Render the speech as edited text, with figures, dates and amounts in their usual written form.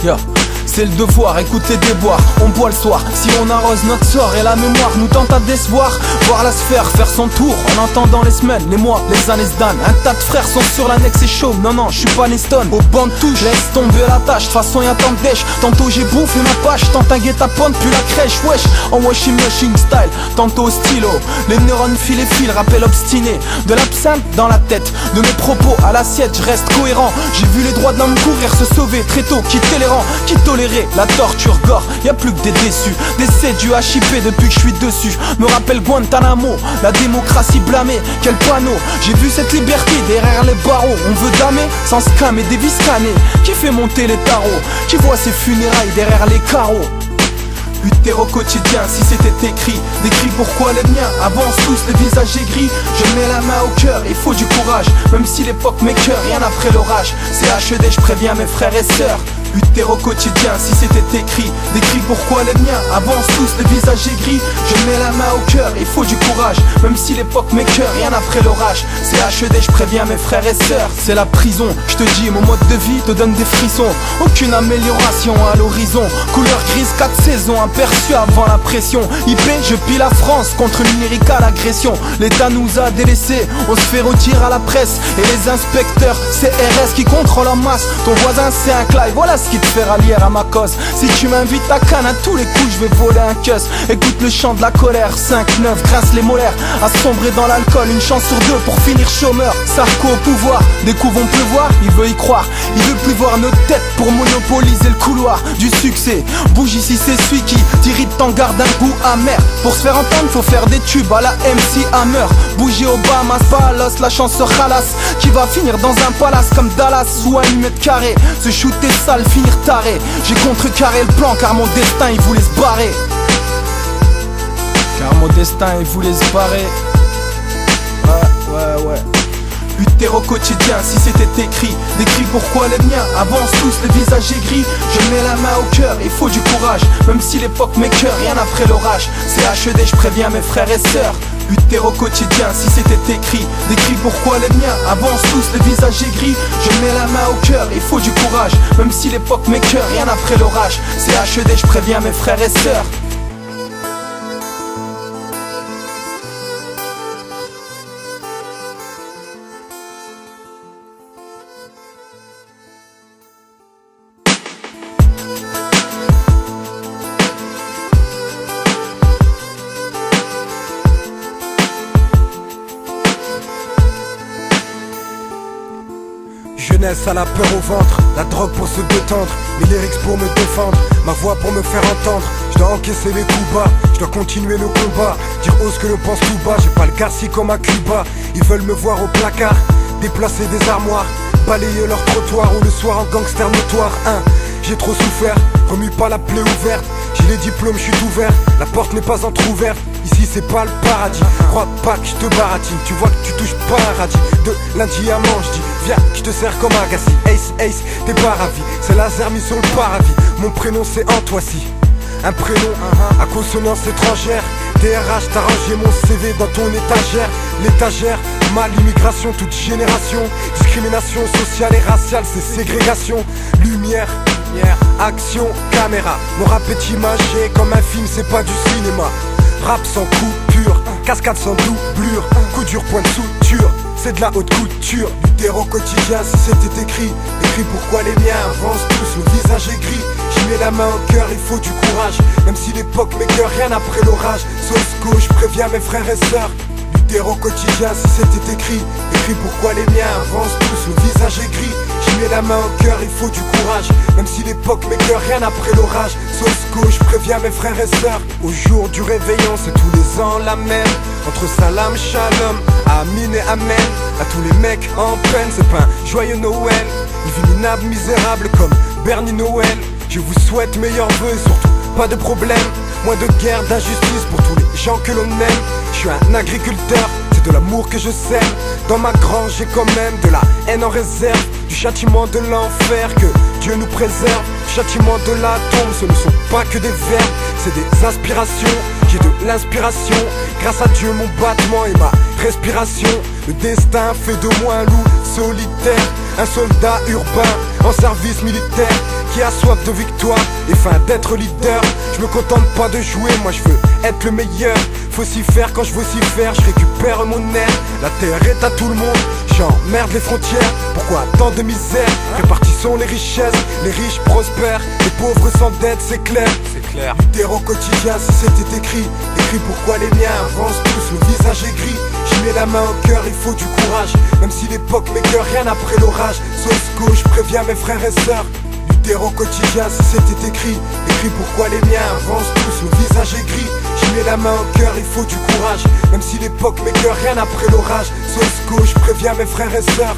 Yeah. C'est le devoir, écoute les déboires, on boit le soir. Si on arrose notre sort et la mémoire nous tente à décevoir, voir la sphère faire son tour en entendant les semaines, les mois, les années se donnent. Un tas de frères sont sur l'annexe et chaud. Non, non, je suis pas Neston. Au banc de touche, laisse tomber la tâche. De toute façon y'a tant de dèche. Tantôt j'ai bouffé ma pâche, tantôt un guet-apens puis la crèche. Wesh, en washing machine style, tantôt au stylo. Les neurones filent et filent, rappel obstiné. De l'absinthe dans la tête, de mes propos à l'assiette, je reste cohérent. J'ai vu les droits de l'homme courir, se sauver très tôt. Quitter les rangs, qui tolérer la torture gore, y'a plus que des déçus. Décès du HIP depuis que je suis dessus. Me rappelle Guantanamo, la démocratie blâmée. Quel panneau, j'ai vu cette liberté derrière les barreaux. On veut damer sans scam et des vis scanner. Qui fait monter les tarots, qui voit ses funérailles derrière les carreaux. Lutter au quotidien, si c'était écrit, décrit pourquoi les miens avancent tous les visages aigris. Je mets la main au cœur, il faut du courage, même si l'époque m'écœure, rien après l'orage. C'est HED, je préviens mes frères et sœurs. Lutter au quotidien, si c'était écrit, décrit pourquoi les miens avancent tous les visages aigris. Je mets la main au cœur, il faut du courage, même si l'époque m'écœure, rien après l'orage. C'est HED, je préviens mes frères et sœurs. C'est la prison, je te dis, mon mode de vie te donne des frissons. Aucune amélioration à l'horizon, couleur grise, 4 saisons, aperçu avant la pression. IP, je pille la France contre une lyricale agression. L'État nous a délaissés, on se fait retirer à la presse. Et les inspecteurs CRS qui contrôlent en masse. Ton voisin c'est un Clive, voilà ce qui te fait rallier à ma cause. Si tu m'invites à Cannes, à tous les coups je vais voler un cuss. Écoute le chant de la colère, 5-9, grince les molaires. À sombrer dans l'alcool, une chance sur deux pour finir chômeur. Sarko au pouvoir, des coups vont pleuvoir, il veut y croire. Il veut plus voir nos têtes pour monopoliser le couloir du succès. Bouge ici c'est celui qui t'irrite, t'en garde un goût amer. Pour se faire entendre faut faire des tubes à la MC Hammer. Bouger au Bahamas, Palos, la chanson Khalas, qui va finir dans un palace comme Dallas ou à 1 mètre carré. Se shooter sale, finir taré. J'ai contrecarré le plan car mon destin il voulait se barrer. Car mon destin il voulait se barrer. Ouais. Lutter au quotidien, si c'était écrit, décrit pourquoi les miens avancent tous les visages aigris. Je mets la main au cœur, il faut du courage, même si l'époque m'écœure, rien après l'orage. C'est HED, je préviens mes frères et sœurs. Lutter au quotidien, si c'était écrit, décrit pourquoi les miens avancent tous les visages aigris. Je mets la main au cœur, il faut du courage, même si l'époque m'écœure, rien après l'orage. C'est HED, je préviens mes frères et sœurs. Jeunesse à la peur au ventre, la drogue pour se détendre, mes lyrics pour me défendre, ma voix pour me faire entendre. Je dois encaisser les coups bas, je dois continuer le combat, dire ose que le pense tout bas. J'ai pas le Garci comme à Cuba, ils veulent me voir au placard, déplacer des armoires, balayer leur trottoir ou le soir en gangster notoire. J'ai trop souffert, remue pas la plaie ouverte. J'ai les diplômes, je suis ouvert, la porte n'est pas entrouverte. Ici c'est pas le paradis, crois pas que je te baratine. Tu vois que tu touches pas un radis. De lundi à manche, dis viens, je te sers comme Agassi. Ace, t'es pas ravi, c'est laser mis sur le paravis. Mon prénom c'est Antoissy, un prénom à consonance étrangère. DRH, t'as rangé mon CV dans ton étagère. L'étagère, mal, immigration, toute génération. Discrimination sociale et raciale, c'est ségrégation. Lumière, action, caméra. Mon rap est imagé comme un film, c'est pas du cinéma. Rap sans coupure, cascade sans doublure, coup dur, point de suture, c'est de la haute couture. Lutter au quotidien, si c'était écrit, écrit pourquoi les miens avancent tous, le visage est gris. J'y mets la main au cœur, il faut du courage, même si l'époque m'écœure, rien après l'orage. Sosco, je préviens mes frères et sœurs. Lutter au quotidien, si c'était écrit, écrit pourquoi les miens avancent tous, le visage est gris. J'y mets la main au cœur, il faut du courage, même si l'époque m'écœure, rien après l'orage. Sosco, je préviens mes frères et sœurs. Au jour du réveillon, c'est tous les ans la même. Entre salam, shalom, amin et amen. À tous les mecs en peine, c'est pas un joyeux Noël. Une vie minable, misérable comme Bernie Noël. Je vous souhaite meilleurs vœux et surtout pas de problème. Moins de guerre, d'injustice pour tous les gens que l'on aime. Je suis un agriculteur, c'est de l'amour que je sème. Dans ma grange j'ai quand même de la haine en réserve. Du châtiment de l'enfer que Dieu nous préserve. Du châtiment de la tombe, ce ne sont pas que des verbes, c'est des aspirations. J'ai de l'inspiration, grâce à Dieu mon battement et ma respiration. Le destin fait de moi un loup solitaire, un soldat urbain en service militaire qui a soif de victoire et faim d'être leader. Je me contente pas de jouer, moi je veux être le meilleur. Faut s'y faire quand je veux s'y faire, je récupère mon air. La terre est à tout le monde, j'emmerde les frontières. Pourquoi tant de misère? Répartissons les richesses, les riches prospèrent, les pauvres s'endettent, c'est clair. Lutter au quotidien si c'était écrit. Écrit pourquoi les miens avancent tous, le visage est gris. J'y mets la main au cœur, il faut du courage. Même si l'époque m'écœure, rien après l'orage. Sosco, je préviens mes frères et sœurs. Lutter au quotidien si c'était écrit. Écrit pourquoi les miens avancent tous, le visage est gris. J'y mets la main au cœur, il faut du courage. Même si l'époque m'écœure, rien après l'orage. Sosco, je préviens mes frères et sœurs.